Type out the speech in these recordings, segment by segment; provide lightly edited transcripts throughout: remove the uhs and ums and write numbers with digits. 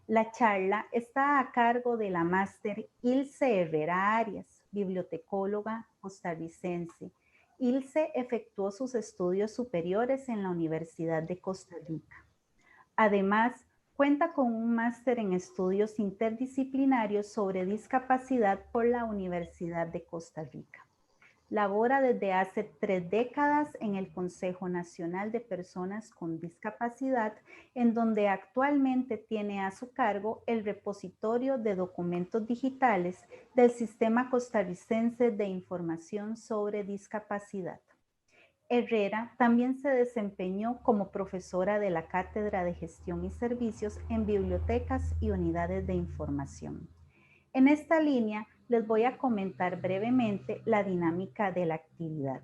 La charla está a cargo de la máster Ilse Herrera Arias, bibliotecóloga costarricense. Ilse efectuó sus estudios superiores en la Universidad de Costa Rica. Además, cuenta con un máster en estudios interdisciplinarios sobre discapacidad por la Universidad de Costa Rica. Labora desde hace 3 décadas en el Consejo Nacional de Personas con Discapacidad, en donde actualmente tiene a su cargo el repositorio de documentos digitales del Sistema Costarricense de Información sobre Discapacidad. Herrera también se desempeñó como profesora de la Cátedra de Gestión y Servicios en bibliotecas y unidades de información. En esta línea les voy a comentar brevemente la dinámica de la actividad.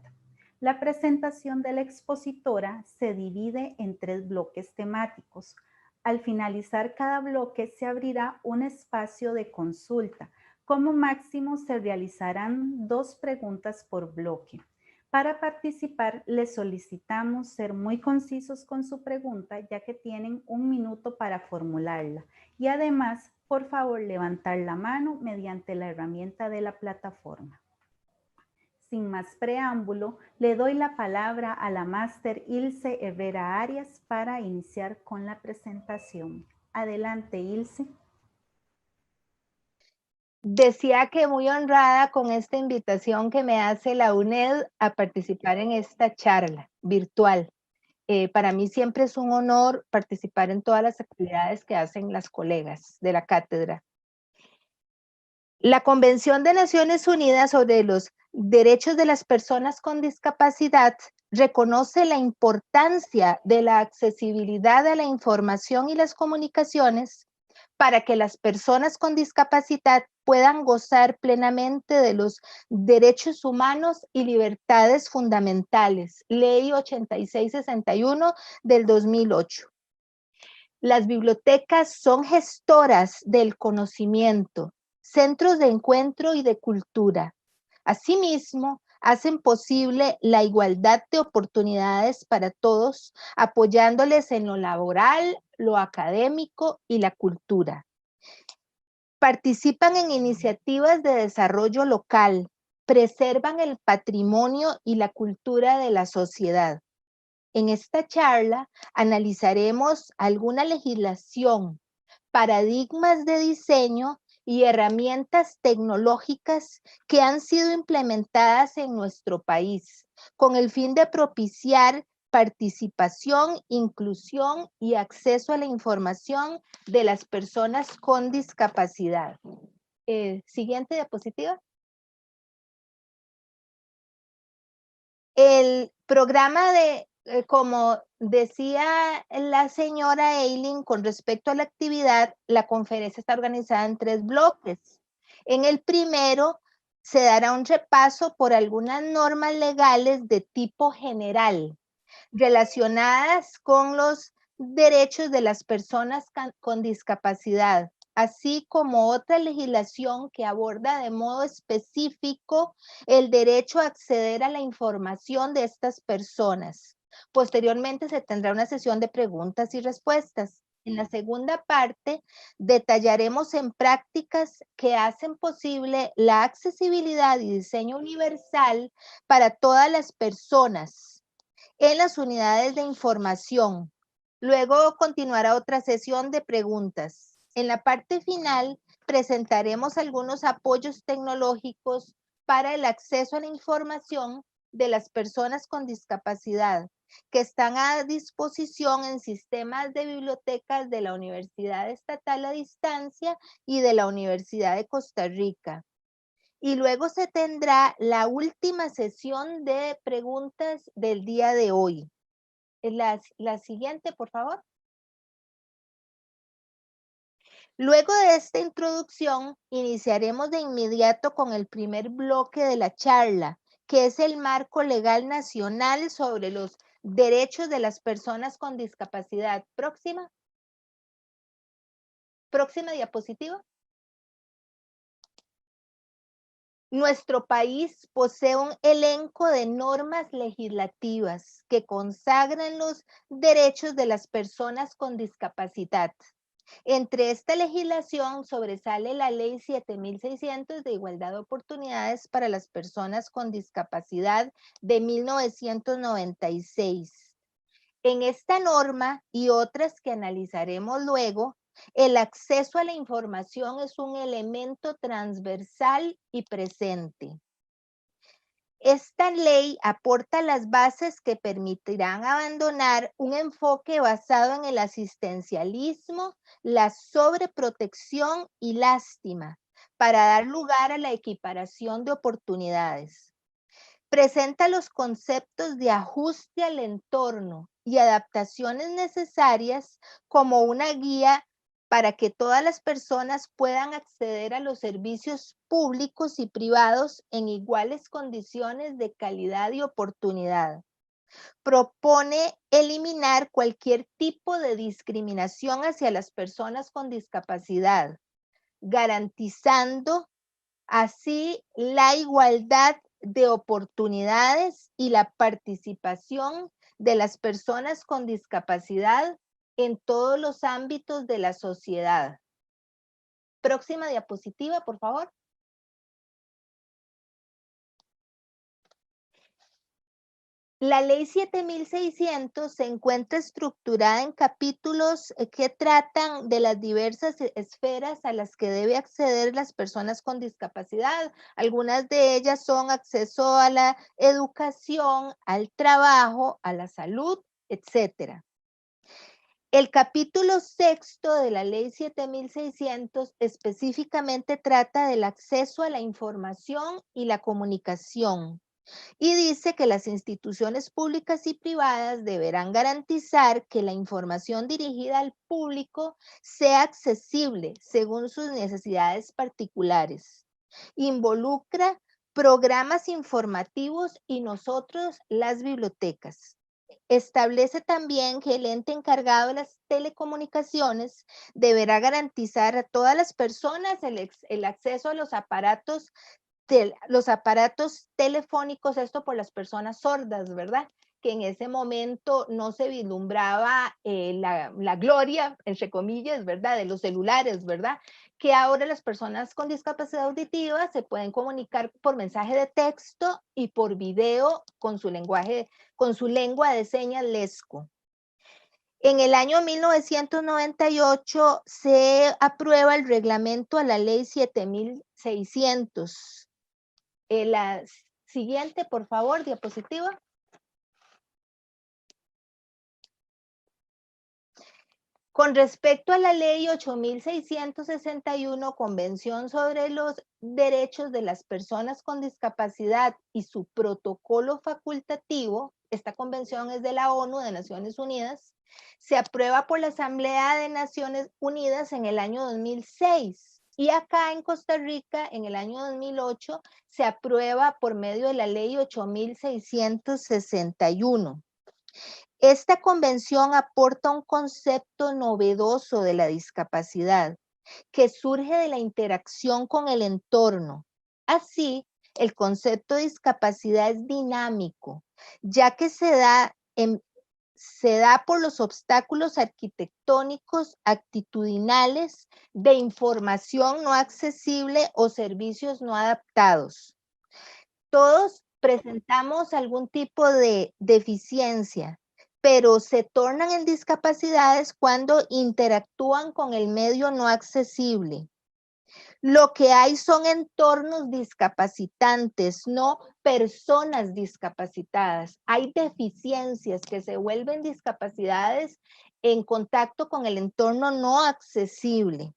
La presentación de la expositora se divide en 3 bloques temáticos. Al finalizar cada bloque se abrirá un espacio de consulta. Como máximo se realizarán 2 preguntas por bloque. Para participar, les solicitamos ser muy concisos con su pregunta, ya que tienen 1 minuto para formularla. Y además, por favor, levantar la mano mediante la herramienta de la plataforma. Sin más preámbulo, le doy la palabra a la máster Ilse Herrera Arias para iniciar con la presentación. Adelante, Ilse. Decía que muy honrada con esta invitación que me hace la UNED a participar en esta charla virtual. Para mí siempre es un honor participar en todas las actividades que hacen las colegas de la cátedra. La Convención de Naciones Unidas sobre los Derechos de las Personas con Discapacidad reconoce la importancia de la accesibilidad a la información y las comunicaciones para que las personas con discapacidad puedan gozar plenamente de los derechos humanos y libertades fundamentales. Ley 8661 del 2008. Las bibliotecas son gestoras del conocimiento, centros de encuentro y de cultura. Asimismo, hacen posible la igualdad de oportunidades para todos, apoyándoles en lo laboral, lo académico y la cultura. Participan en iniciativas de desarrollo local, preservan el patrimonio y la cultura de la sociedad. En esta charla analizaremos alguna legislación, paradigmas de diseño y herramientas tecnológicas que han sido implementadas en nuestro país con el fin de propiciar participación, inclusión y acceso a la información de las personas con discapacidad. Siguiente diapositiva. El programa como decía la señora Eileen, con respecto a la actividad, la conferencia está organizada en 3 bloques. En el primero se dará un repaso por algunas normas legales de tipo general relacionadas con los derechos de las personas con discapacidad, así como otra legislación que aborda de modo específico el derecho a acceder a la información de estas personas. Posteriormente se tendrá una sesión de preguntas y respuestas. En la segunda parte detallaremos en prácticas que hacen posible la accesibilidad y diseño universal para todas las personas en las unidades de información. Luego continuará otra sesión de preguntas. En la parte final presentaremos algunos apoyos tecnológicos para el acceso a la información de las personas con discapacidad que están a disposición en sistemas de bibliotecas de la Universidad Estatal a Distancia y de la Universidad de Costa Rica. Y luego se tendrá la última sesión de preguntas del día de hoy. La siguiente, por favor. Luego de esta introducción, iniciaremos de inmediato con el primer bloque de la charla, que es el marco legal nacional sobre los derechos de las personas con discapacidad. Próxima. Próxima diapositiva. Nuestro país posee un elenco de normas legislativas que consagran los derechos de las personas con discapacidad. Entre esta legislación sobresale la Ley 7600 de Igualdad de Oportunidades para las Personas con Discapacidad de 1996. En esta norma y otras que analizaremos luego, el acceso a la información es un elemento transversal y presente. Esta ley aporta las bases que permitirán abandonar un enfoque basado en el asistencialismo, la sobreprotección y lástima, para dar lugar a la equiparación de oportunidades. Presenta los conceptos de ajuste al entorno y adaptaciones necesarias como una guía para que todas las personas puedan acceder a los servicios públicos y privados en iguales condiciones de calidad y oportunidad. Propone eliminar cualquier tipo de discriminación hacia las personas con discapacidad, garantizando así la igualdad de oportunidades y la participación de las personas con discapacidad en todos los ámbitos de la sociedad. Próxima diapositiva, por favor. La ley 7600 se encuentra estructurada en capítulos que tratan de las diversas esferas a las que debe acceder las personas con discapacidad. Algunas de ellas son acceso a la educación, al trabajo, a la salud, etc. El capítulo sexto de la ley 7600 específicamente trata del acceso a la información y la comunicación. Y dice que las instituciones públicas y privadas deberán garantizar que la información dirigida al público sea accesible según sus necesidades particulares. Involucra programas informativos y nosotros las bibliotecas. Establece también que el ente encargado de las telecomunicaciones deberá garantizar a todas las personas el acceso a los aparatos telefónicos, esto por las personas sordas, ¿verdad? Que en ese momento no se vislumbraba la gloria, entre comillas, ¿verdad? De los celulares, ¿verdad? Que ahora las personas con discapacidad auditiva se pueden comunicar por mensaje de texto y por video con su lenguaje, con su lengua de señas lesco. En el año 1998 se aprueba el reglamento a la ley 7600. La siguiente, por favor, diapositiva. Con respecto a la ley 8661, Convención sobre los Derechos de las Personas con Discapacidad y su protocolo facultativo, esta convención es de la ONU, de Naciones Unidas, se aprueba por la Asamblea de Naciones Unidas en el año 2006. Y acá en Costa Rica, en el año 2008, se aprueba por medio de la ley 8661. Esta convención aporta un concepto novedoso de la discapacidad que surge de la interacción con el entorno. Así, el concepto de discapacidad es dinámico, ya que se da por los obstáculos arquitectónicos, actitudinales, de información no accesible o servicios no adaptados. Todos presentamos algún tipo de deficiencia, pero se tornan en discapacidades cuando interactúan con el medio no accesible. Lo que hay son entornos discapacitantes, no personas discapacitadas. Hay deficiencias que se vuelven discapacidades en contacto con el entorno no accesible.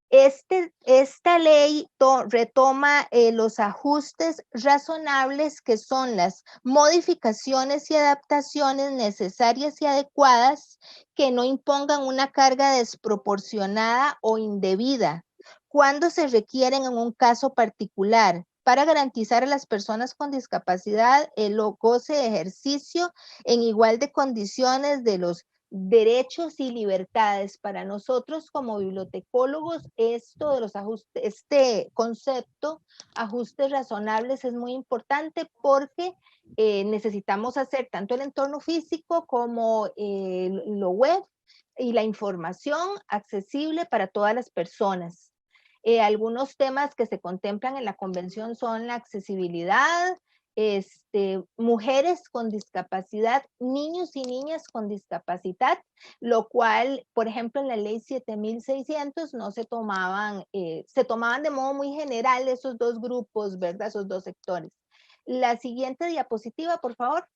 Esta ley retoma los ajustes razonables que son las modificaciones y adaptaciones necesarias y adecuadas que no impongan una carga desproporcionada o indebida cuando se requieren en un caso particular para garantizar a las personas con discapacidad el goce de ejercicio en igual de condiciones de los derechos y libertades. Para nosotros como bibliotecólogos, esto de los ajustes, este concepto, ajustes razonables, es muy importante porque necesitamos hacer tanto el entorno físico como lo web, y la información accesible para todas las personas. Algunos temas que se contemplan en la convención son la accesibilidad, mujeres con discapacidad, niños y niñas con discapacidad, lo cual, por ejemplo, en la ley 7600 no se tomaban, se tomaban de modo muy general esos dos grupos, ¿verdad? Esos dos sectores. La siguiente diapositiva, por favor.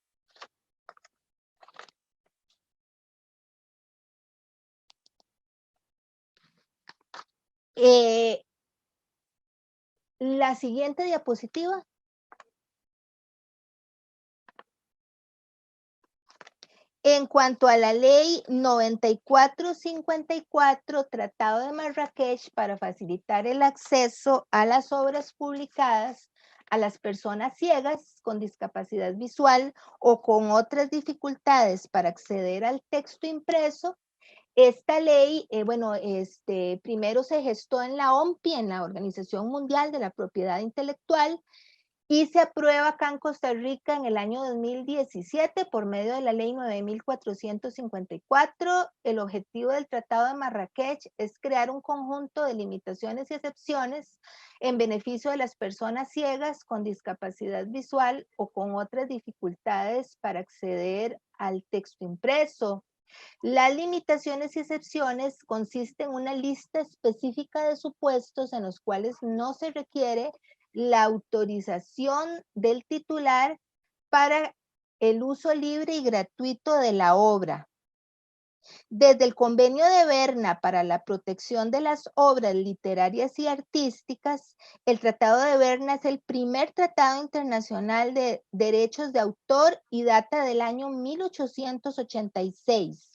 La siguiente diapositiva. En cuanto a la ley 9454, Tratado de Marrakech, para facilitar el acceso a las obras publicadas a las personas ciegas con discapacidad visual o con otras dificultades para acceder al texto impreso, esta ley, primero se gestó en la OMPI, en la Organización Mundial de la Propiedad Intelectual, y se aprueba acá en Costa Rica en el año 2017 por medio de la ley 9454. El objetivo del Tratado de Marrakech es crear un conjunto de limitaciones y excepciones en beneficio de las personas ciegas con discapacidad visual o con otras dificultades para acceder al texto impreso. Las limitaciones y excepciones consisten en una lista específica de supuestos en los cuales no se requiere la autorización del titular para el uso libre y gratuito de la obra. Desde el Convenio de Berna para la protección de las obras literarias y artísticas, el Tratado de Berna es el primer tratado internacional de derechos de autor y data del año 1886.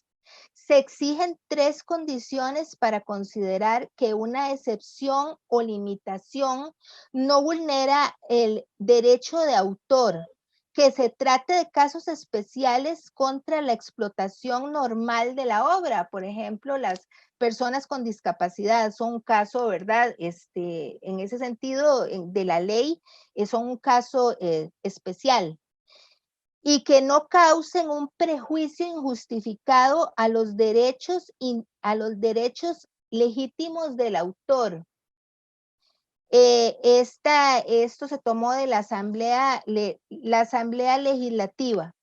Se exigen 3 condiciones para considerar que una excepción o limitación no vulnera el derecho de autor, que se trate de casos especiales contra la explotación normal de la obra. Por ejemplo, las personas con discapacidad son un caso, ¿verdad? En ese sentido, de la ley, son un caso especial. Y que no causen un prejuicio injustificado a los derechos legítimos del autor. Esto se tomó de la Asamblea Legislativa.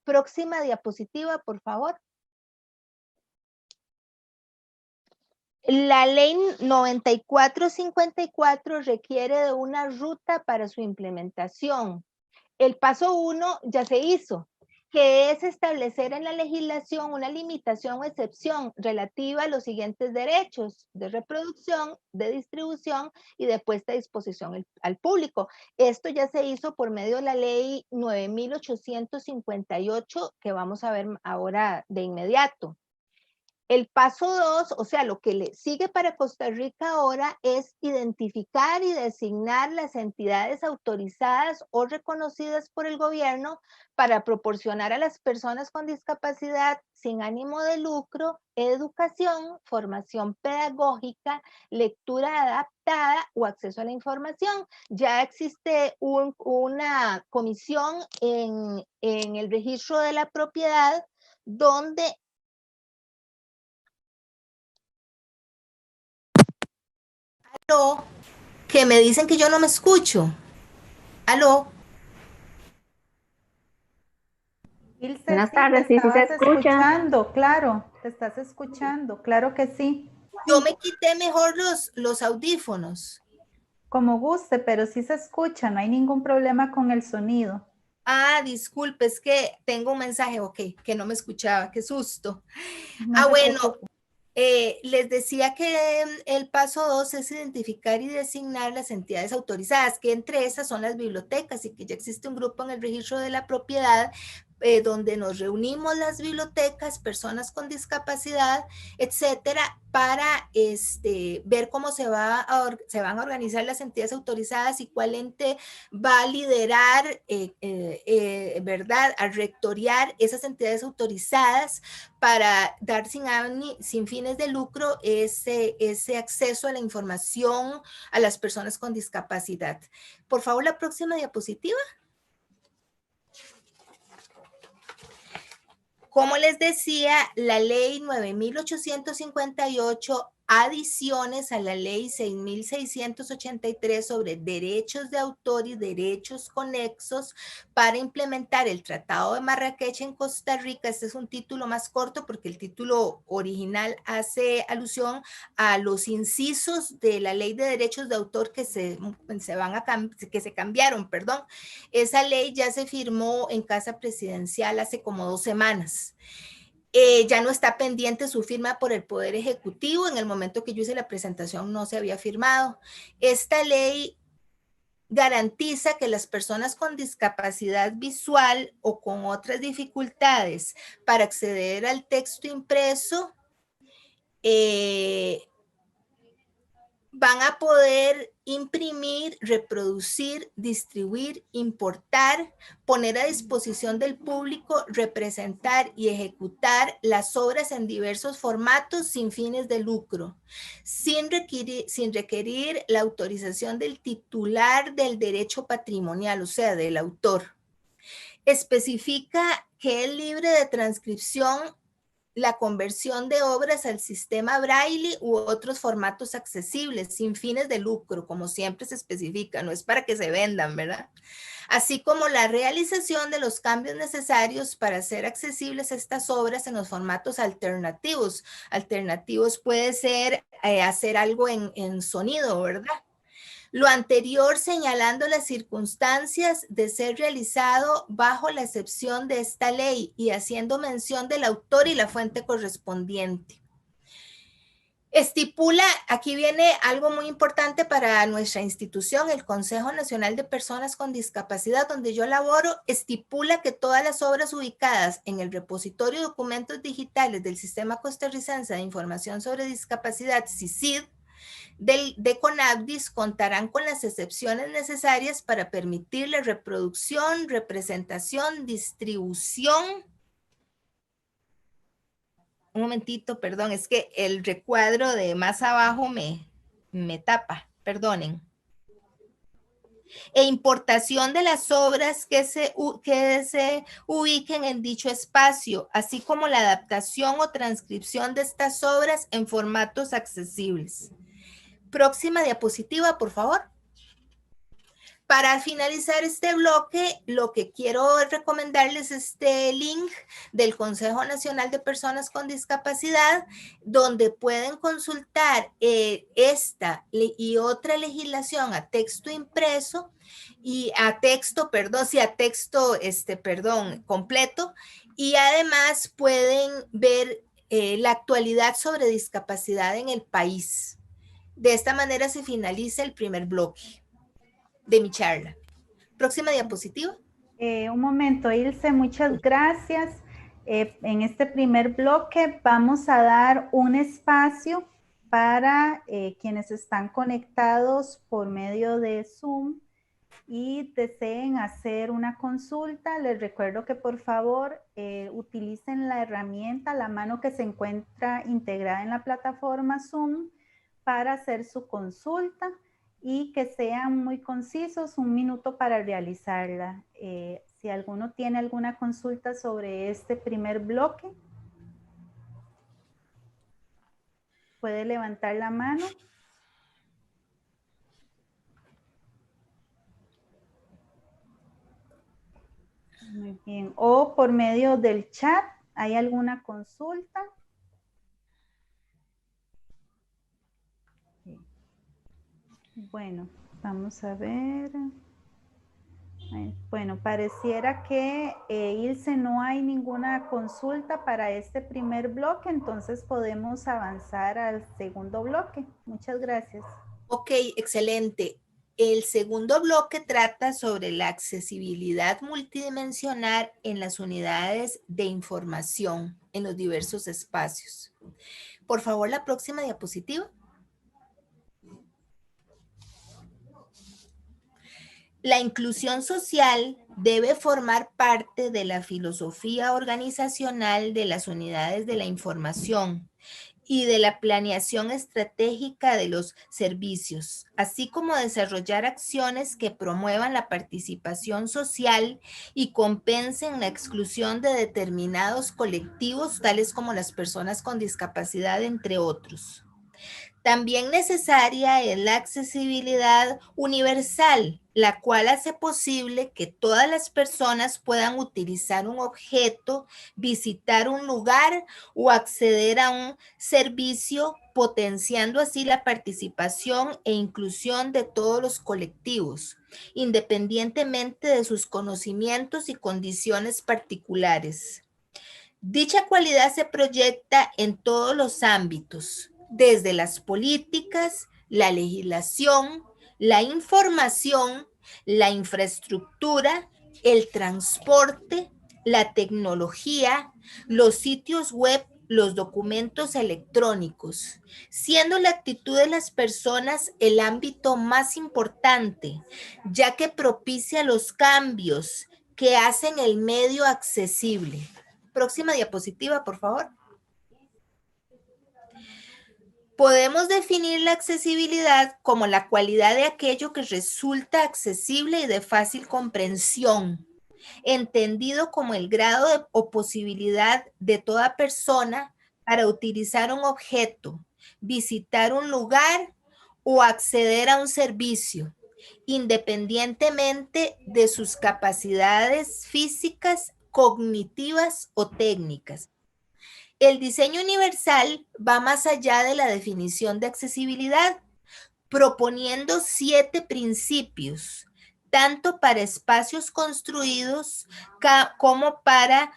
Próxima diapositiva, por favor. La ley 9454 requiere de una ruta para su implementación. El paso 1 ya se hizo, que es establecer en la legislación una limitación o excepción relativa a los siguientes derechos de reproducción, de distribución y de puesta a disposición al público. Esto ya se hizo por medio de la ley 9858, que vamos a ver ahora de inmediato. El paso 2, o sea, lo que le sigue para Costa Rica ahora es identificar y designar las entidades autorizadas o reconocidas por el gobierno para proporcionar a las personas con discapacidad sin ánimo de lucro, educación, formación pedagógica, lectura adaptada o acceso a la información. Ya existe una comisión en el registro de la propiedad donde que me dicen que yo no me escucho. Aló. Ilse, Buenas sí, te tardes, sí, sí se estabas escucha. escuchando, claro, te estás escuchando, claro que sí. Yo me quité mejor los audífonos. Como guste, pero sí se escucha, no hay ningún problema con el sonido. Ah, disculpe, es que tengo un mensaje, ok, que no me escuchaba, qué susto. No se Bueno, preocupe. les decía que el paso 2 es identificar y designar las entidades autorizadas, que entre esas son las bibliotecas y que ya existe un grupo en el registro de la propiedad donde nos reunimos las bibliotecas, personas con discapacidad, etcétera, para ver cómo se van a organizar las entidades autorizadas y cuál ente va a liderar, ¿verdad?, a rectoriar esas entidades autorizadas para dar sin fines de lucro ese acceso a la información a las personas con discapacidad. Por favor, la próxima diapositiva. Como les decía, la ley 9.858, adiciones a la ley 6.683 sobre derechos de autor y derechos conexos para implementar el Tratado de Marrakech en Costa Rica. Este es un título más corto porque el título original hace alusión a los incisos de la ley de derechos de autor que se cambiaron, perdón. Esa ley ya se firmó en Casa Presidencial hace como 2 semanas. Ya no está pendiente su firma por el Poder Ejecutivo. En el momento que yo hice la presentación no se había firmado. Esta ley garantiza que las personas con discapacidad visual o con otras dificultades para acceder al texto impreso van a poder imprimir, reproducir, distribuir, importar, poner a disposición del público, representar y ejecutar las obras en diversos formatos sin fines de lucro, sin requerir la autorización del titular del derecho patrimonial, o sea, del autor. Especifica que es libre de transcripción la conversión de obras al sistema Braille u otros formatos accesibles sin fines de lucro, como siempre se especifica, no es para que se vendan, ¿verdad? Así como la realización de los cambios necesarios para hacer accesibles estas obras en los formatos alternativos. Alternativos puede ser hacer algo en sonido, ¿verdad? Lo anterior señalando las circunstancias de ser realizado bajo la excepción de esta ley y haciendo mención del autor y la fuente correspondiente. Estipula, aquí viene algo muy importante para nuestra institución, el Consejo Nacional de Personas con Discapacidad, donde yo laboro, estipula que todas las obras ubicadas en el repositorio de documentos digitales del Sistema Costarricense de Información sobre Discapacidad, SICID, de CONADIS contarán con las excepciones necesarias para permitir la reproducción, representación, distribución. Un momentito, perdón, es que el recuadro de más abajo me tapa, perdonen. E importación de las obras que se ubiquen en dicho espacio, así como la adaptación o transcripción de estas obras en formatos accesibles. Próxima diapositiva, por favor. Para finalizar este bloque, lo que quiero recomendarles es este link del Consejo Nacional de Personas con Discapacidad, donde pueden consultar esta y otra legislación a texto impreso y a texto, completo, y además pueden ver la actualidad sobre discapacidad en el país. De esta manera se finaliza el primer bloque de mi charla. Próxima diapositiva. Un momento, Ilse, muchas gracias. En este primer bloque vamos a dar un espacio para quienes están conectados por medio de Zoom y deseen hacer una consulta. Les recuerdo que por favor utilicen la herramienta, la mano que se encuentra integrada en la plataforma Zoom para hacer su consulta y que sean muy concisos, 1 minuto para realizarla. Si alguno tiene alguna consulta sobre este primer bloque, puede levantar la mano. Muy bien. O por medio del chat, ¿hay alguna consulta? Bueno, vamos a ver. Bueno, pareciera que, Ilse, no hay ninguna consulta para este primer bloque, entonces podemos avanzar al segundo bloque. Muchas gracias. Ok, excelente. El segundo bloque trata sobre la accesibilidad multidimensional en las unidades de información en los diversos espacios. Por favor, la próxima diapositiva. La inclusión social debe formar parte de la filosofía organizacional de las unidades de la información y de la planeación estratégica de los servicios, así como desarrollar acciones que promuevan la participación social y compensen la exclusión de determinados colectivos, tales como las personas con discapacidad, entre otros. También necesaria es la accesibilidad universal, la cual hace posible que todas las personas puedan utilizar un objeto, visitar un lugar o acceder a un servicio, potenciando así la participación e inclusión de todos los colectivos, independientemente de sus conocimientos y condiciones particulares. Dicha cualidad se proyecta en todos los ámbitos, desde las políticas, la legislación, la información, la infraestructura, el transporte, la tecnología, los sitios web, los documentos electrónicos, siendo la actitud de las personas el ámbito más importante, ya que propicia los cambios que hacen el medio accesible. Próxima diapositiva, por favor. Podemos definir la accesibilidad como la cualidad de aquello que resulta accesible y de fácil comprensión, entendido como el grado o posibilidad de toda persona para utilizar un objeto, visitar un lugar o acceder a un servicio, independientemente de sus capacidades físicas, cognitivas o técnicas. El diseño universal va más allá de la definición de accesibilidad, proponiendo 7 principios, tanto para espacios construidos como para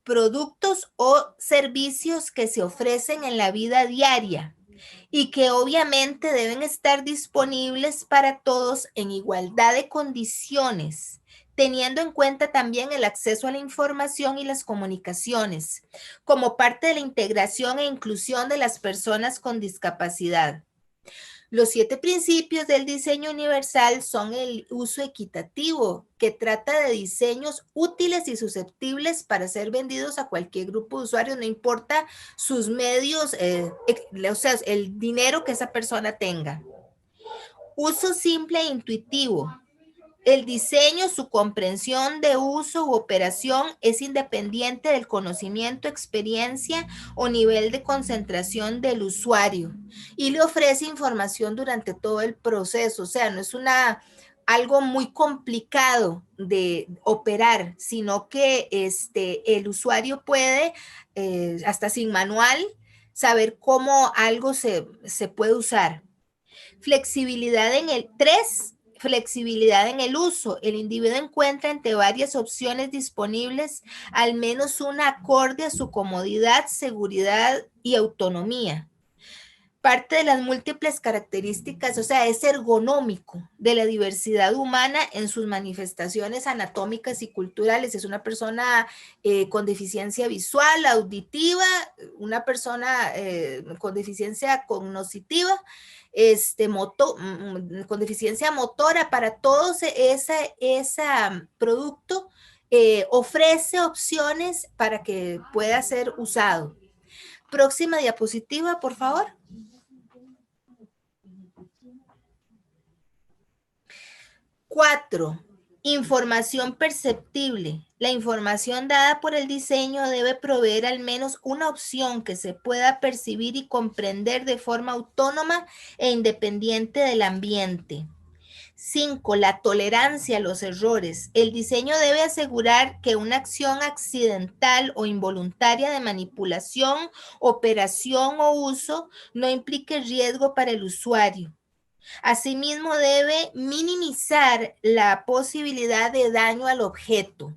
productos o servicios que se ofrecen en la vida diaria y que obviamente deben estar disponibles para todos en igualdad de condiciones, teniendo en cuenta también el acceso a la información y las comunicaciones, como parte de la integración e inclusión de las personas con discapacidad. Los 7 principios del diseño universal son el uso equitativo, que trata de diseños útiles y susceptibles para ser vendidos a cualquier grupo de usuarios, no importa sus medios, o sea, el dinero que esa persona tenga. Uso simple e intuitivo. El diseño, su comprensión de uso u operación es independiente del conocimiento, experiencia o nivel de concentración del usuario y le ofrece información durante todo el proceso. O sea, no es algo muy complicado de operar, sino que el usuario puede, hasta sin manual, saber cómo algo se puede usar. Flexibilidad en el 3. Flexibilidad en el uso. El individuo encuentra entre varias opciones disponibles al menos una acorde a su comodidad, seguridad y autonomía. Parte de las múltiples características, o sea, es ergonómico de la diversidad humana en sus manifestaciones anatómicas y culturales. Es una persona con deficiencia visual, auditiva, una persona con deficiencia cognitiva, con deficiencia motora. Para todos ese producto ofrece opciones para que pueda ser usado. Próxima diapositiva, por favor. 4. Información perceptible. La información dada por el diseño debe proveer al menos una opción que se pueda percibir y comprender de forma autónoma e independiente del ambiente. 5. La tolerancia a los errores. El diseño debe asegurar que una acción accidental o involuntaria de manipulación, operación o uso no implique riesgo para el usuario. Asimismo, debe minimizar la posibilidad de daño al objeto.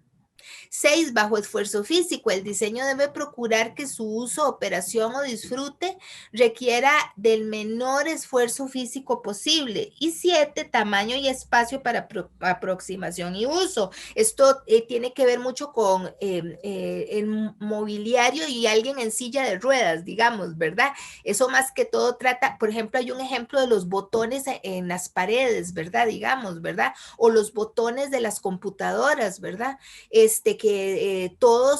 6. Bajo esfuerzo físico. El diseño debe procurar que su uso, operación o disfrute requiera del menor esfuerzo físico posible. Y 7. Tamaño y espacio para aproximación y uso. Esto tiene que ver mucho con el mobiliario y alguien en silla de ruedas, digamos, ¿verdad? Eso más que todo trata, por ejemplo, hay un ejemplo de los botones en las paredes, ¿verdad? Digamos, ¿verdad? O los botones de las computadoras, ¿verdad? Que que todo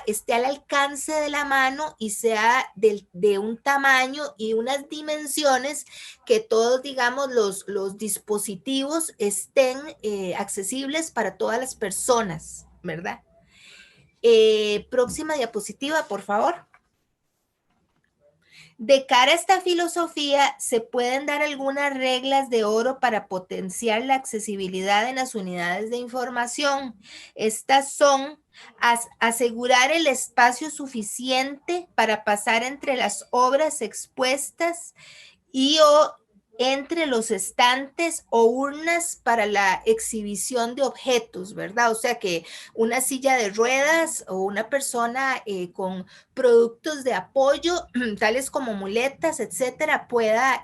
esté al alcance de la mano y sea de un tamaño y unas dimensiones que todos, digamos, los dispositivos estén accesibles para todas las personas, ¿verdad? Próxima diapositiva, por favor. De cara a esta filosofía, se pueden dar algunas reglas de oro para potenciar la accesibilidad en las unidades de información. Estas son asegurar el espacio suficiente para pasar entre las obras expuestas y o entre los estantes o urnas para la exhibición de objetos, ¿verdad? O sea, que una silla de ruedas o una persona con productos de apoyo, tales como muletas, etcétera, pueda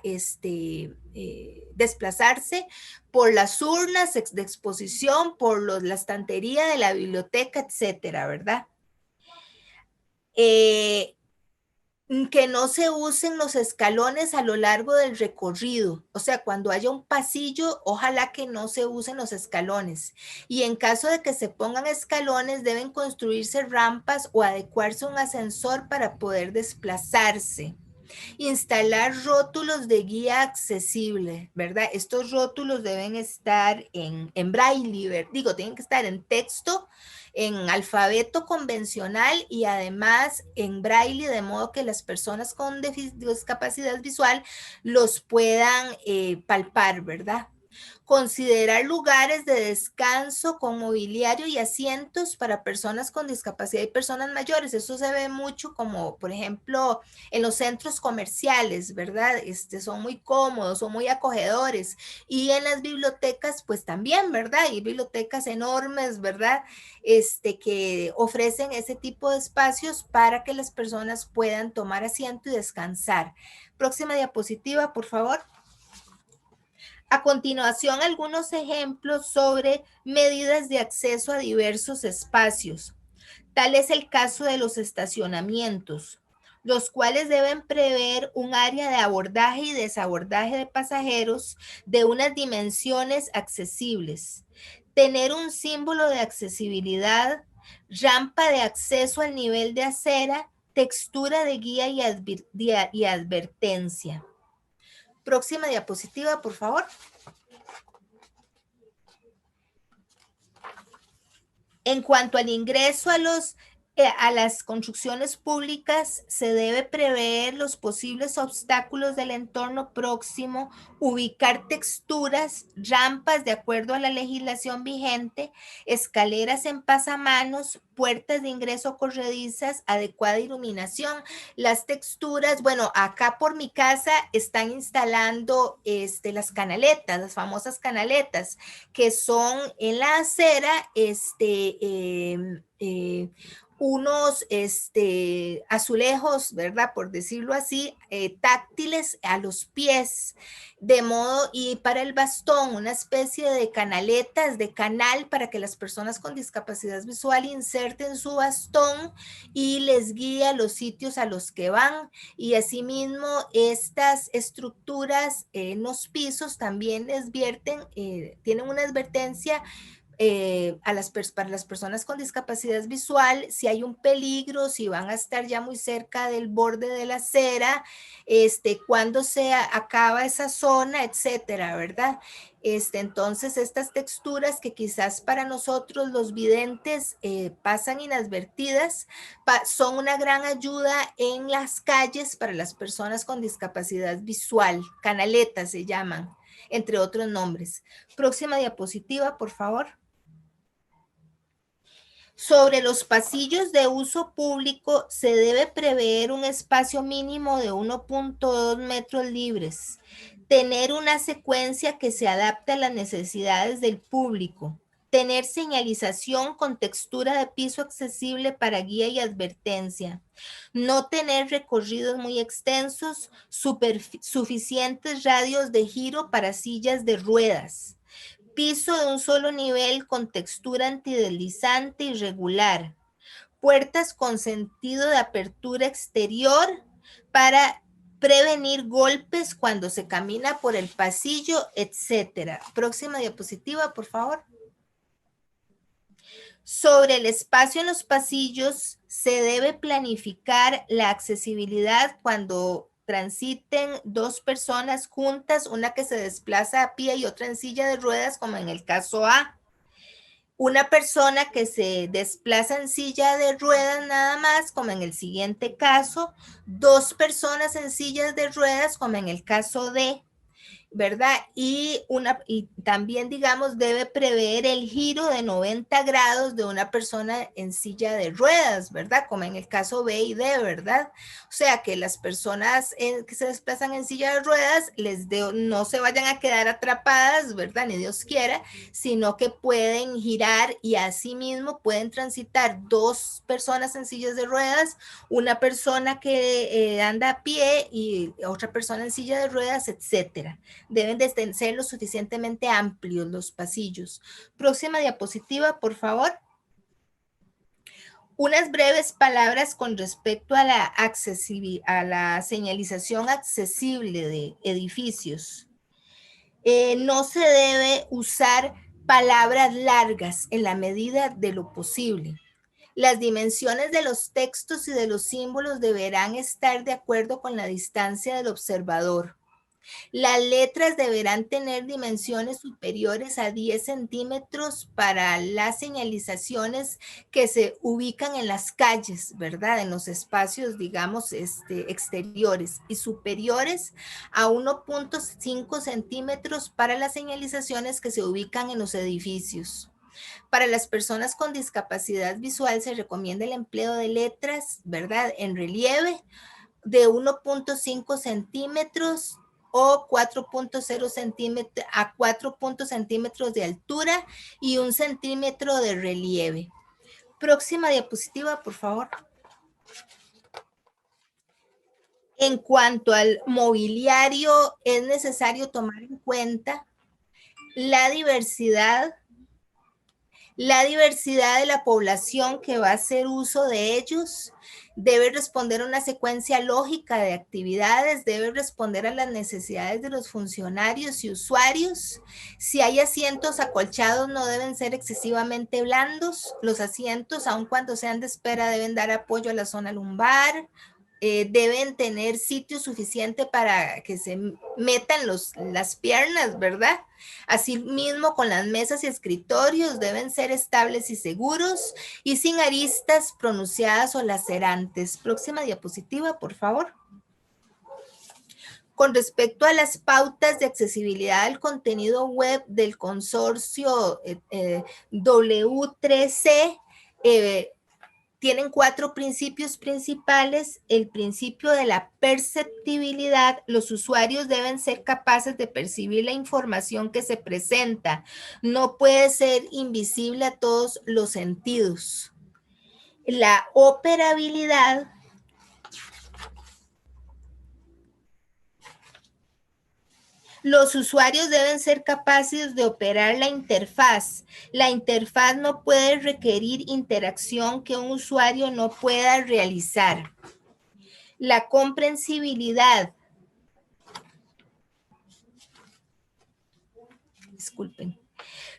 desplazarse por las urnas de exposición, por la estantería de la biblioteca, etcétera, ¿verdad? Que no se usen los escalones a lo largo del recorrido. O sea, cuando haya un pasillo, ojalá que no se usen los escalones. Y en caso de que se pongan escalones, deben construirse rampas o adecuarse un ascensor para poder desplazarse. Instalar rótulos de guía accesible, ¿verdad? Estos rótulos deben estar en braille, digo, tienen que estar en texto, en alfabeto convencional y además en braille, de modo que las personas con discapacidad visual los puedan palpar, ¿verdad? Considerar lugares de descanso con mobiliario y asientos para personas con discapacidad y personas mayores. Eso se ve mucho como, por ejemplo, en los centros comerciales, ¿verdad? Son muy cómodos, son muy acogedores. Y en las bibliotecas, pues también, ¿verdad? Hay bibliotecas enormes, ¿verdad? Que ofrecen ese tipo de espacios para que las personas puedan tomar asiento y descansar. Próxima diapositiva, por favor. A continuación, algunos ejemplos sobre medidas de acceso a diversos espacios. Tal es el caso de los estacionamientos, los cuales deben prever un área de abordaje y desabordaje de pasajeros de unas dimensiones accesibles. Tener un símbolo de accesibilidad, rampa de acceso al nivel de acera, textura de guía y advertencia. Próxima diapositiva, por favor. En cuanto al ingreso a las construcciones públicas, se debe prever los posibles obstáculos del entorno próximo, ubicar texturas, rampas de acuerdo a la legislación vigente, escaleras en pasamanos, puertas de ingreso corredizas, adecuada iluminación. Las texturas, bueno, acá por mi casa están instalando las canaletas, las famosas canaletas, que son en la acera, unos azulejos, ¿verdad? Por decirlo así, táctiles a los pies, de modo, y para el bastón, una especie de canaletas, de canal para que las personas con discapacidad visual inserten su bastón y les guía a los sitios a los que van. Y asimismo, estas estructuras en los pisos también les vierten, tienen una advertencia para las personas con discapacidad visual, si hay un peligro, si van a estar ya muy cerca del borde de la acera, cuando se acaba esa zona, etcétera, ¿verdad? Entonces, estas texturas que quizás para nosotros los videntes pasan inadvertidas, son una gran ayuda en las calles para las personas con discapacidad visual. Canaletas se llaman, entre otros nombres. Próxima diapositiva, por favor. Sobre los pasillos de uso público se debe prever un espacio mínimo de 1.2 metros libres, tener una secuencia que se adapte a las necesidades del público, tener señalización con textura de piso accesible para guía y advertencia, no tener recorridos muy extensos, suficientes radios de giro para sillas de ruedas, piso de un solo nivel con textura antideslizante y regular, puertas con sentido de apertura exterior para prevenir golpes cuando se camina por el pasillo, etcétera. Próxima diapositiva, por favor. Sobre el espacio en los pasillos, se debe planificar la accesibilidad cuando transiten dos personas juntas, una que se desplaza a pie y otra en silla de ruedas, como en el caso A. Una persona que se desplaza en silla de ruedas nada más, como en el siguiente caso. Dos personas en sillas de ruedas, como en el caso D. ¿Verdad? Y también, digamos, debe prever el giro de 90 grados de una persona en silla de ruedas, ¿verdad? Como en el caso B y D, ¿verdad? O sea, que las personas que se desplazan en silla de ruedas no se vayan a quedar atrapadas, ¿verdad? Ni Dios quiera, sino que pueden girar y asimismo pueden transitar dos personas en sillas de ruedas, una persona que anda a pie y otra persona en silla de ruedas, etcétera. Deben de ser lo suficientemente amplios los pasillos. Próxima diapositiva, por favor. Unas breves palabras con respecto a la señalización accesible de edificios. No se debe usar palabras largas en la medida de lo posible. Las dimensiones de los textos y de los símbolos deberán estar de acuerdo con la distancia del observador. Las letras deberán tener dimensiones superiores a 10 centímetros para las señalizaciones que se ubican en las calles, ¿verdad? En los espacios, digamos, exteriores, y superiores a 1.5 centímetros para las señalizaciones que se ubican en los edificios. Para las personas con discapacidad visual se recomienda el empleo de letras, ¿verdad? En relieve de 1.5 centímetros o 4.0 centímetros a 4 centímetros de altura y 1 centímetro de relieve. Próxima diapositiva, por favor. En cuanto al mobiliario, es necesario tomar en cuenta la diversidad de la población que va a hacer uso de ellos. Debe responder a una secuencia lógica de actividades, debe responder a las necesidades de los funcionarios y usuarios. Si hay asientos acolchados, no deben ser excesivamente blandos. Los asientos, aun cuando sean de espera, deben dar apoyo a la zona lumbar. Deben tener sitio suficiente para que se metan las piernas, ¿verdad? Asimismo, con las mesas y escritorios deben ser estables y seguros y sin aristas pronunciadas o lacerantes. Próxima diapositiva, por favor. Con respecto a las pautas de accesibilidad al contenido web del consorcio W3C, tienen 4 principios principales. El principio de la perceptibilidad. Los usuarios deben ser capaces de percibir la información que se presenta. No puede ser invisible a todos los sentidos. La operabilidad. Los usuarios deben ser capaces de operar la interfaz. La interfaz no puede requerir interacción que un usuario no pueda realizar. La comprensibilidad. Disculpen.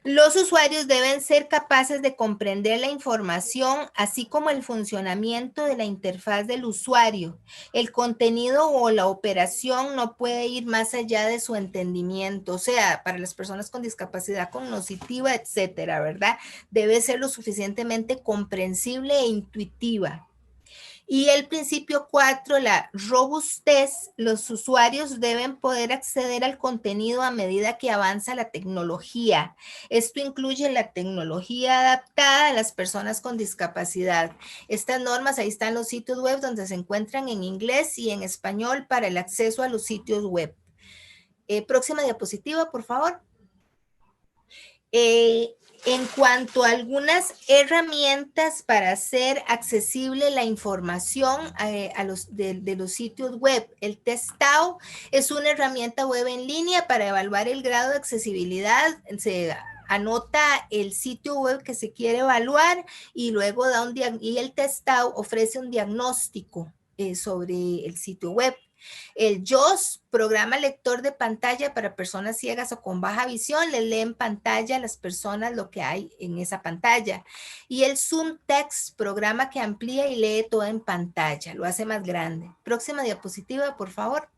Los usuarios deben ser capaces de comprender la información, así como el funcionamiento de la interfaz del usuario. El contenido o la operación no puede ir más allá de su entendimiento, o sea, para las personas con discapacidad cognitiva, etcétera, ¿verdad? Debe ser lo suficientemente comprensible e intuitiva. Y el principio 4, la robustez. Los usuarios deben poder acceder al contenido a medida que avanza la tecnología. Esto incluye la tecnología adaptada a las personas con discapacidad. Estas normas, ahí están los sitios web donde se encuentran en inglés y en español para el acceso a los sitios web. Próxima diapositiva, por favor. En cuanto a algunas herramientas para hacer accesible la información de los sitios web, el Testao es una herramienta web en línea para evaluar el grado de accesibilidad. Se anota el sitio web que se quiere evaluar y luego y el Testao ofrece un diagnóstico sobre el sitio web. El JAWS, programa lector de pantalla para personas ciegas o con baja visión, le lee en pantalla a las personas lo que hay en esa pantalla. Y el Zoom Text, programa que amplía y lee todo en pantalla, lo hace más grande. Próxima diapositiva, por favor.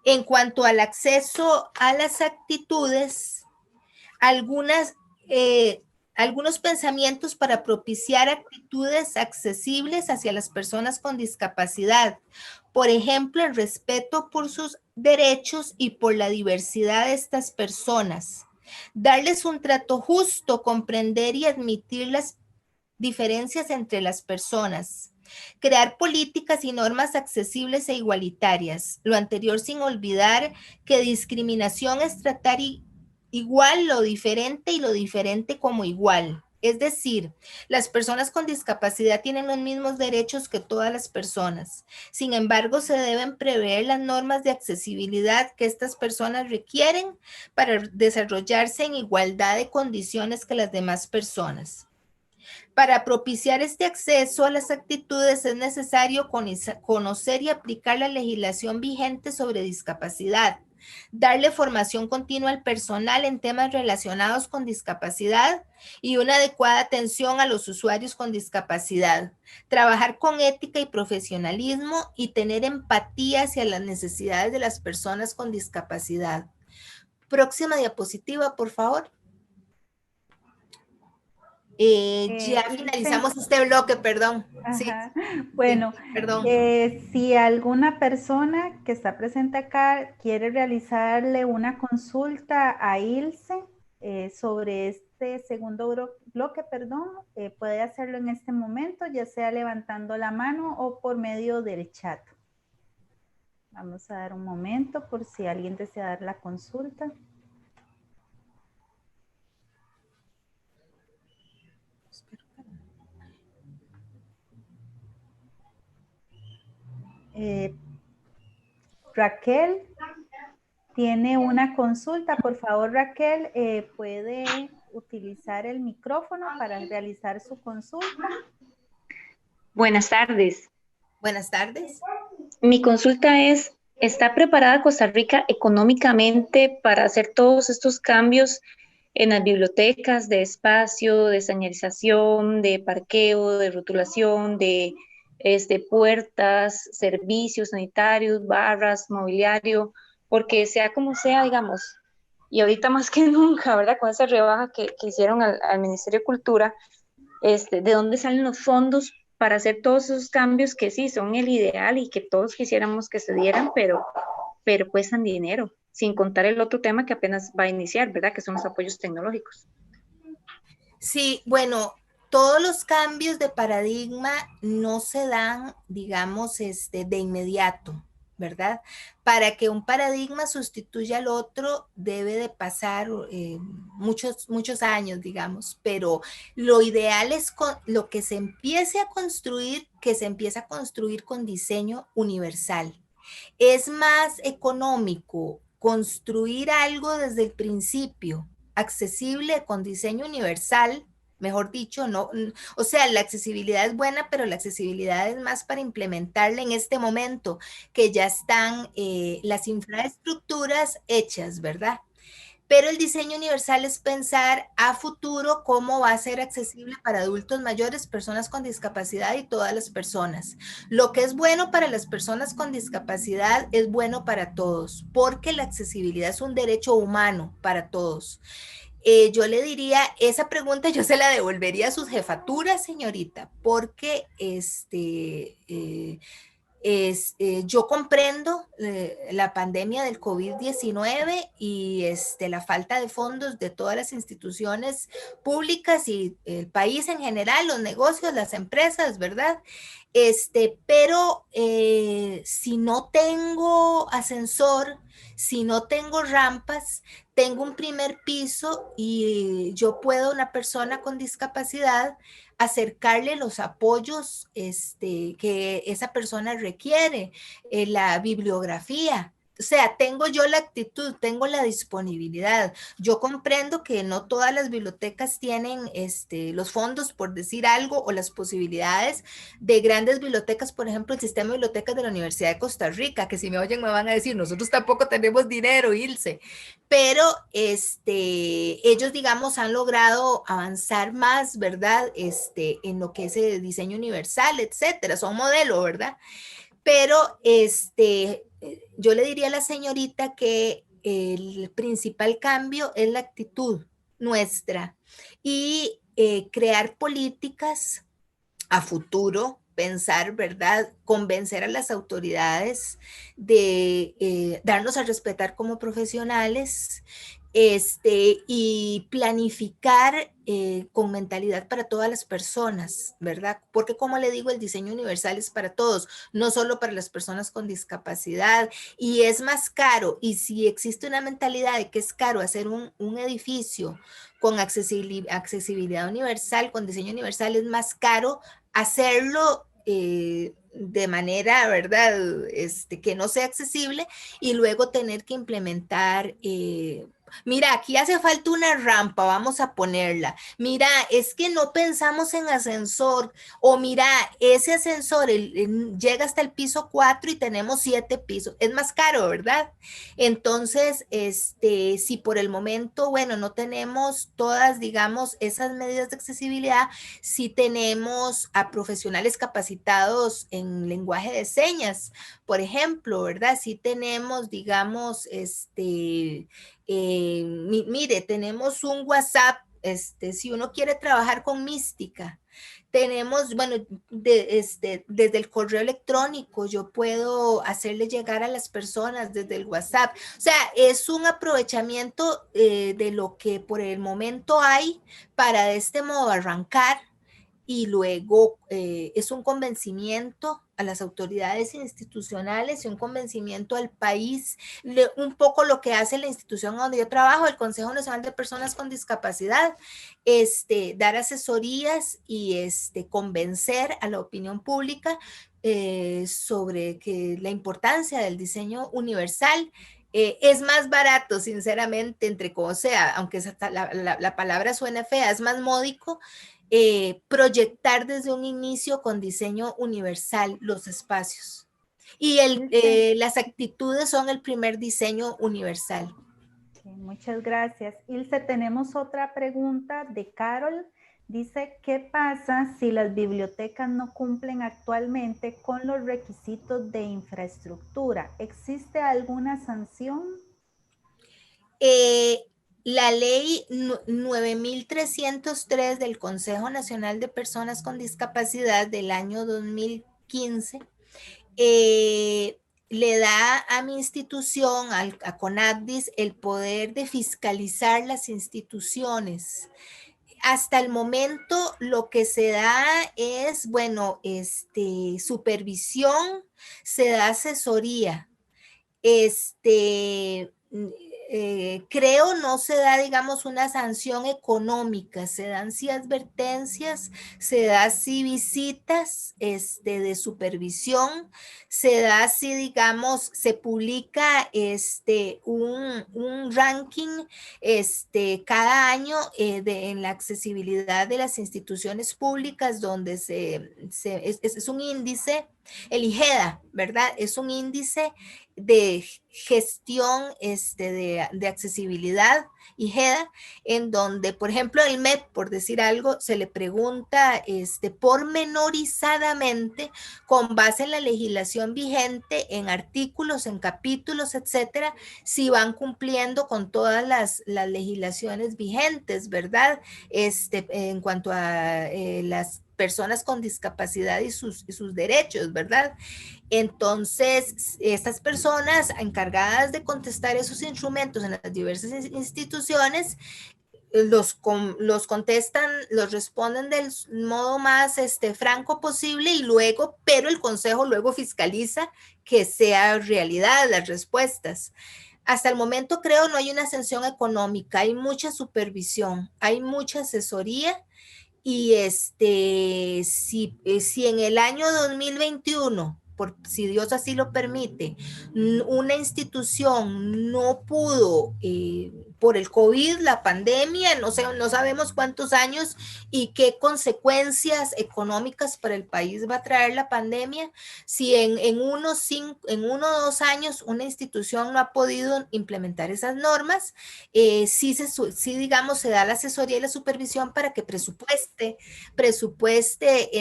En cuanto al acceso a las actitudes, algunos pensamientos para propiciar actitudes accesibles hacia las personas con discapacidad. Por ejemplo, el respeto por sus derechos y por la diversidad de estas personas. Darles un trato justo, comprender y admitir las diferencias entre las personas. Crear políticas y normas accesibles e igualitarias. Lo anterior sin olvidar que discriminación es tratar igual lo diferente y lo diferente como igual. Es decir, las personas con discapacidad tienen los mismos derechos que todas las personas. Sin embargo, se deben prever las normas de accesibilidad que estas personas requieren para desarrollarse en igualdad de condiciones que las demás personas. Para propiciar este acceso a las actitudes es necesario conocer y aplicar la legislación vigente sobre discapacidad, darle formación continua al personal en temas relacionados con discapacidad y una adecuada atención a los usuarios con discapacidad, trabajar con ética y profesionalismo y tener empatía hacia las necesidades de las personas con discapacidad. Próxima diapositiva, por favor. Ya finalizamos este bloque, perdón. Sí, bueno, perdón. Si alguna persona que está presente acá quiere realizarle una consulta a Ilse sobre este segundo bloque, puede hacerlo en este momento, ya sea levantando la mano o por medio del chat. Vamos a dar un momento por si alguien desea dar la consulta. Raquel tiene una consulta. Por favor, Raquel, ¿puede utilizar el micrófono para realizar su consulta? Buenas tardes. Buenas tardes. Mi consulta es, ¿está preparada Costa Rica económicamente para hacer todos estos cambios en las bibliotecas de espacio, de señalización, de parqueo, de rotulación, de puertas, servicios sanitarios, barras, mobiliario? Porque sea como sea, digamos, y ahorita más que nunca, ¿verdad? Con esa rebaja que hicieron al Ministerio de Cultura, ¿de dónde salen los fondos para hacer todos esos cambios que sí son el ideal y que todos quisiéramos que se dieran, pero cuestan dinero, sin contar el otro tema que apenas va a iniciar, ¿verdad? Que son los apoyos tecnológicos. Sí, bueno, todos los cambios de paradigma no se dan, digamos, de inmediato, ¿verdad? Para que un paradigma sustituya al otro debe de pasar muchos años, digamos, pero lo ideal es lo que se empiece a construir, que se empiece a construir con diseño universal. Es más económico construir algo desde el principio, accesible con diseño universal, mejor dicho, no, o sea, la accesibilidad es buena, pero la accesibilidad es más para implementarla en este momento, que ya están las infraestructuras hechas, ¿verdad? Pero el diseño universal es pensar a futuro cómo va a ser accesible para adultos mayores, personas con discapacidad y todas las personas. Lo que es bueno para las personas con discapacidad es bueno para todos, porque la accesibilidad es un derecho humano para todos. Yo le diría, esa pregunta yo se la devolvería a sus jefaturas, señorita, porque yo comprendo la pandemia del COVID-19 y la falta de fondos de todas las instituciones públicas y el país en general, los negocios, las empresas, ¿verdad? Pero si no tengo ascensor, si no tengo rampas, tengo un primer piso y yo puedo, una persona con discapacidad, acercarle los apoyos que esa persona requiere, la bibliografía. O sea, tengo yo la actitud, tengo la disponibilidad. Yo comprendo que no todas las bibliotecas tienen los fondos, por decir algo, o las posibilidades de grandes bibliotecas, por ejemplo, el sistema de bibliotecas de la Universidad de Costa Rica, que si me oyen me van a decir, nosotros tampoco tenemos dinero, Ilse. Pero ellos, digamos, han logrado avanzar más, ¿verdad? En lo que es el diseño universal, etcétera. Son modelo, ¿verdad? Pero yo le diría a la señorita que el principal cambio es la actitud nuestra y crear políticas a futuro, pensar, ¿verdad? Convencer a las autoridades de darnos a respetar como profesionales, y planificar con mentalidad para todas las personas, ¿verdad? Porque como le digo, el diseño universal es para todos, no solo para las personas con discapacidad, y es más caro, y si existe una mentalidad de que es caro hacer un edificio con accesibilidad universal, con diseño universal, es más caro hacerlo de manera, ¿verdad? Que no sea accesible y luego tener que implementar mira, aquí hace falta una rampa, vamos a ponerla. Mira, es que no pensamos en ascensor. O mira, ese ascensor llega hasta el piso 4 y tenemos 7 pisos. Es más caro, ¿verdad? Entonces, si por el momento, bueno, no tenemos todas, digamos, esas medidas de accesibilidad, sí tenemos a profesionales capacitados en lenguaje de señas, por ejemplo, ¿verdad? Sí tenemos, digamos, mire, tenemos un WhatsApp, si uno quiere trabajar con mística, tenemos, bueno, desde el correo electrónico yo puedo hacerle llegar a las personas desde el WhatsApp. O sea, es un aprovechamiento de lo que por el momento hay para de este modo arrancar y luego es un convencimiento a las autoridades institucionales y un convencimiento al país, un poco lo que hace la institución donde yo trabajo, el Consejo Nacional de Personas con Discapacidad, dar asesorías y convencer a la opinión pública sobre que la importancia del diseño universal. Es más barato, sinceramente, entre como sea, aunque la palabra suene fea, es más módico proyectar desde un inicio con diseño universal los espacios. Y las actitudes son el primer diseño universal. Okay, muchas gracias. Ilse, tenemos otra pregunta de Carol. Dice, ¿qué pasa si las bibliotecas no cumplen actualmente con los requisitos de infraestructura? ¿Existe alguna sanción? La ley 9303 del Consejo Nacional de Personas con Discapacidad del año 2015 le da a mi institución, a CONADIS, el poder de fiscalizar las instituciones. Hasta el momento lo que se da es, bueno, supervisión, se da asesoría, creo no se da, digamos, una sanción económica, se dan sí advertencias, se da sí visitas de supervisión, se da sí, digamos, se publica un ranking cada año en la accesibilidad de las instituciones públicas donde es un índice, el IGEDA, ¿verdad? Es un índice de gestión de accesibilidad, IGEDA, en donde, por ejemplo, el MEP, por decir algo, se le pregunta pormenorizadamente, con base en la legislación vigente, en artículos, en capítulos, etcétera, si van cumpliendo con todas las legislaciones vigentes, ¿verdad? En cuanto a las personas con discapacidad y sus derechos, ¿verdad? Entonces, estas personas encargadas de contestar esos instrumentos en las diversas instituciones los contestan, los responden del modo más franco posible y luego, pero el consejo luego fiscaliza que sea realidad las respuestas. Hasta el momento creo no hay una sanción económica, hay mucha supervisión, hay mucha asesoría y si en el año 2021 si Dios así lo permite, una institución no pudo, por el COVID, la pandemia, no sabemos cuántos años y qué consecuencias económicas para el país va a traer la pandemia, si en 1 o 2 años una institución no ha podido implementar esas normas, sí, digamos, se da la asesoría y la supervisión para que presupueste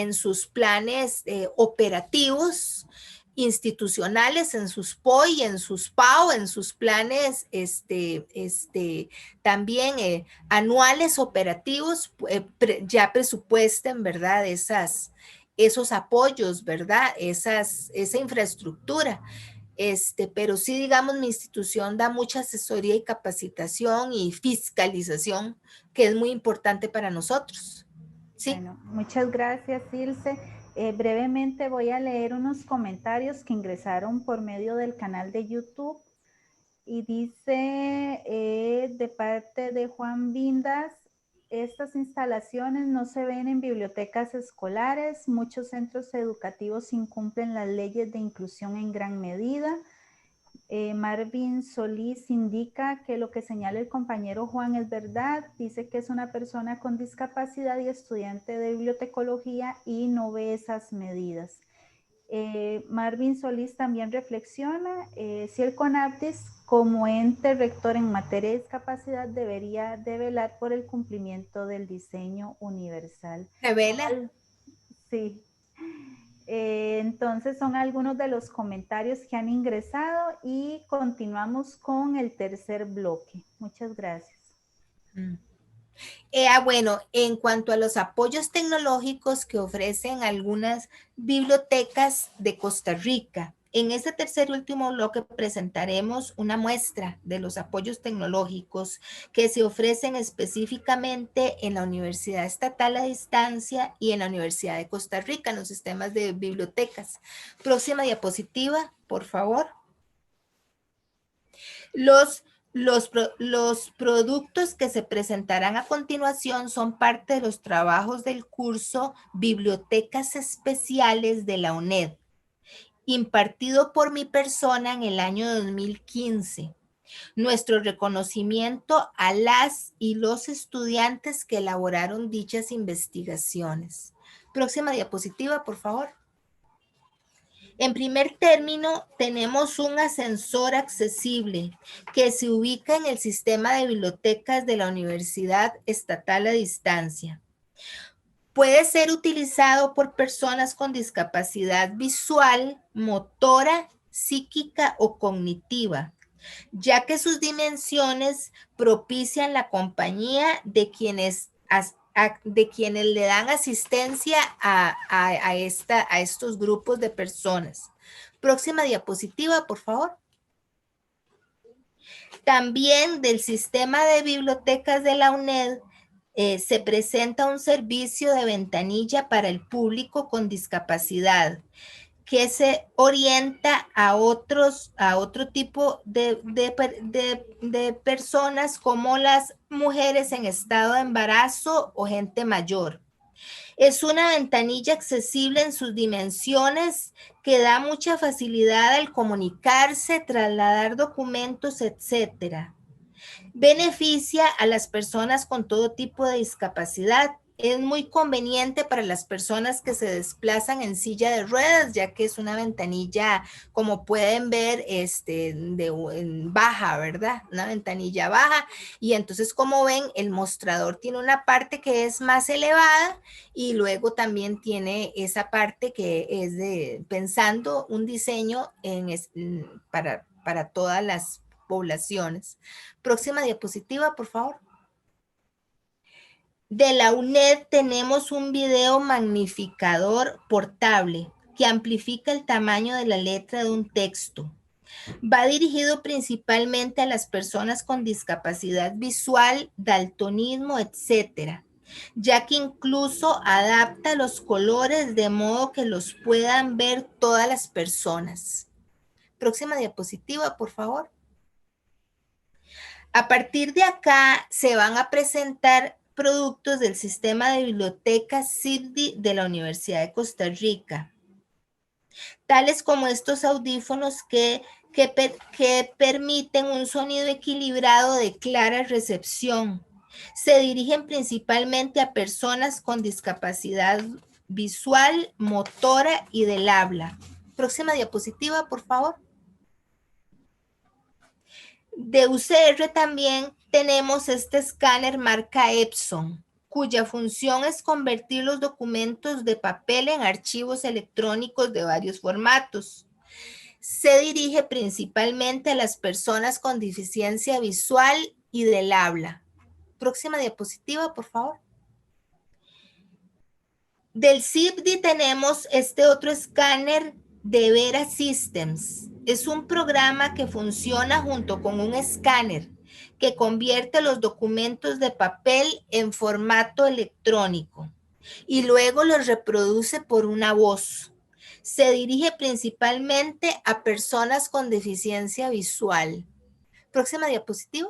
en sus planes operativos institucionales, en sus POI, en sus PAO, en sus planes también anuales operativos, ya presupuesten, ¿verdad? Esos apoyos, ¿verdad? Esa infraestructura. Pero sí, digamos, mi institución da mucha asesoría y capacitación y fiscalización, que es muy importante para nosotros. ¿Sí? Bueno, muchas gracias, Ilse. Brevemente voy a leer unos comentarios que ingresaron por medio del canal de YouTube y dice de parte de Juan Vindas: estas instalaciones no se ven en bibliotecas escolares, muchos centros educativos incumplen las leyes de inclusión en gran medida. Marvin Solís indica que lo que señala el compañero Juan es verdad, dice que es una persona con discapacidad y estudiante de bibliotecología y no ve esas medidas. Marvin Solís también reflexiona si el CONAPDIS como ente rector en materia de discapacidad debería de velar por el cumplimiento del diseño universal. ¿Se vela? Sí. Entonces son algunos de los comentarios que han ingresado y continuamos con el tercer bloque. Muchas gracias. Bueno, en cuanto a los apoyos tecnológicos que ofrecen algunas bibliotecas de Costa Rica, en este tercer y último bloque presentaremos una muestra de los apoyos tecnológicos que se ofrecen específicamente en la Universidad Estatal a Distancia y en la Universidad de Costa Rica, en los sistemas de bibliotecas. Próxima diapositiva, por favor. Los productos que se presentarán a continuación son parte de los trabajos del curso Bibliotecas Especiales de la UNED, impartido por mi persona en el año 2015. Nuestro reconocimiento a las y los estudiantes que elaboraron dichas investigaciones. Próxima diapositiva, por favor. En primer término, tenemos un ascensor accesible que se ubica en el sistema de bibliotecas de la Universidad Estatal a Distancia. Puede ser utilizado por personas con discapacidad visual, motora, psíquica o cognitiva, ya que sus dimensiones propician la compañía de quienes le dan asistencia a estos grupos de personas. Próxima diapositiva, por favor. También del sistema de bibliotecas de la UNED se presenta un servicio de ventanilla para el público con discapacidad que se orienta a otro tipo de personas como las mujeres en estado de embarazo o gente mayor. Es una ventanilla accesible en sus dimensiones que da mucha facilidad al comunicarse, trasladar documentos, etc. Beneficia a las personas con todo tipo de discapacidad. Es muy conveniente para las personas que se desplazan en silla de ruedas, ya que es una ventanilla, como pueden ver, baja, ¿verdad? Una ventanilla baja. Y entonces, como ven, el mostrador tiene una parte que es más elevada y luego también tiene esa parte que es pensando un diseño para todas las poblaciones. Próxima diapositiva, por favor. De la UNED tenemos un video magnificador portable que amplifica el tamaño de la letra de un texto. Va dirigido principalmente a las personas con discapacidad visual, daltonismo, etc., ya que incluso adapta los colores de modo que los puedan ver todas las personas. Próxima diapositiva, por favor. A partir de acá se van a presentar productos del sistema de bibliotecas CIBDI de la Universidad de Costa Rica. tales como estos audífonos que permiten un sonido equilibrado de clara recepción. Se dirigen principalmente a personas con discapacidad visual, motora y del habla. Próxima diapositiva, por favor. De UCR también tenemos este escáner marca Epson, cuya función es convertir los documentos de papel en archivos electrónicos de varios formatos. Se dirige principalmente a las personas con deficiencia visual y del habla. Próxima diapositiva, por favor. Del CIPDI tenemos este otro escáner de Vera Systems. Es un programa que funciona junto con un escáner que convierte los documentos de papel en formato electrónico y luego los reproduce por una voz. Se dirige principalmente a personas con deficiencia visual. Próxima diapositiva.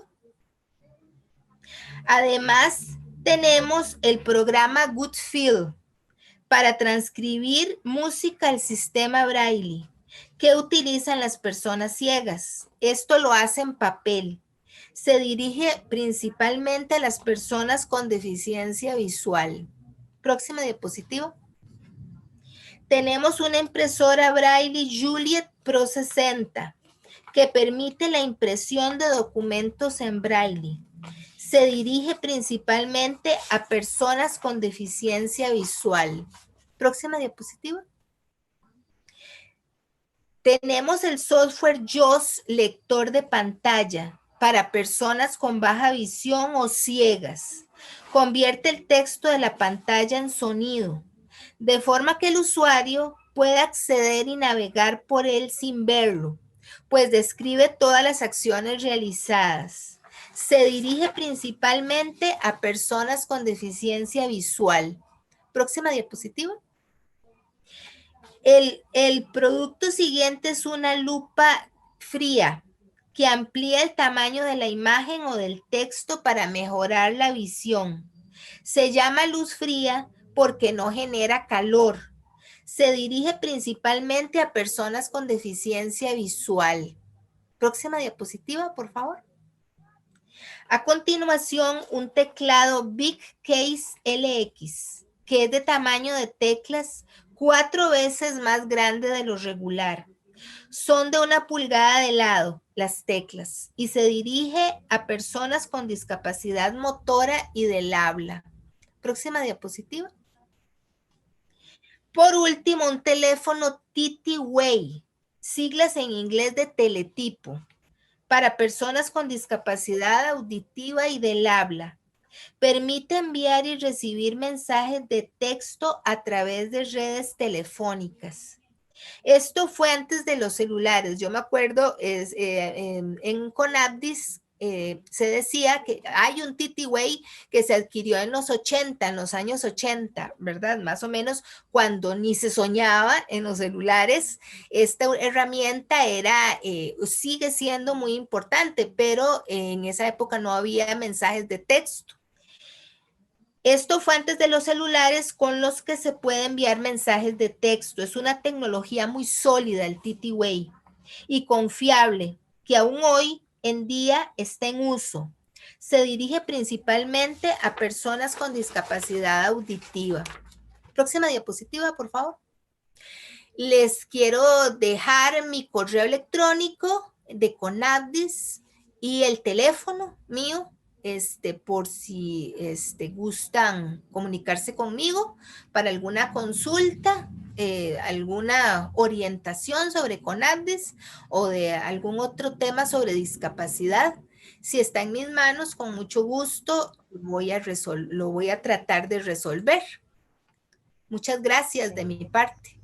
Además, tenemos el programa Goodfield para transcribir música al sistema Braille que utilizan las personas ciegas. Esto lo hace en papel. Se dirige principalmente a las personas con deficiencia visual. Próxima diapositiva. Tenemos una impresora Braille Juliet Pro 60 que permite la impresión de documentos en Braille. Se dirige principalmente a personas con deficiencia visual. Próxima diapositiva. Tenemos el software JAWS lector de pantalla para personas con baja visión o ciegas. Convierte el texto de la pantalla en sonido, de forma que el usuario pueda acceder y navegar por él sin verlo, pues describe todas las acciones realizadas. Se dirige principalmente a personas con deficiencia visual. Próxima diapositiva. El producto siguiente es una lupa fría que amplía el tamaño de la imagen o del texto para mejorar la visión. Se llama luz fría porque no genera calor. Se dirige principalmente a personas con deficiencia visual. Próxima diapositiva, por favor. A continuación, un teclado Big Case LX, que es de tamaño de teclas 4 veces más grande de lo regular. Son de 1 pulgada de lado las teclas y se dirige a personas con discapacidad motora y del habla. Próxima diapositiva. Por último, un teléfono TT-Way, siglas en inglés de teletipo, para personas con discapacidad auditiva y del habla. Permite enviar y recibir mensajes de texto a través de redes telefónicas. Esto fue antes de los celulares. Yo me acuerdo en Conabdis se decía que hay un TT-Way que se adquirió en los 80, en los años 80, ¿verdad? Más o menos cuando ni se soñaba en los celulares. Esta herramienta sigue siendo muy importante, pero en esa época no había mensajes de texto. Esto fue antes de los celulares con los que se puede enviar mensajes de texto. Es una tecnología muy sólida, el TT-Way, y confiable, que aún hoy en día está en uso. Se dirige principalmente a personas con discapacidad auditiva. Próxima diapositiva, por favor. Les quiero dejar mi correo electrónico de Conabdis y el teléfono mío, por si gustan comunicarse conmigo para alguna consulta, alguna orientación sobre Conabdis o de algún otro tema sobre discapacidad. Si está en mis manos, con mucho gusto lo voy a tratar de resolver. Muchas gracias de mi parte.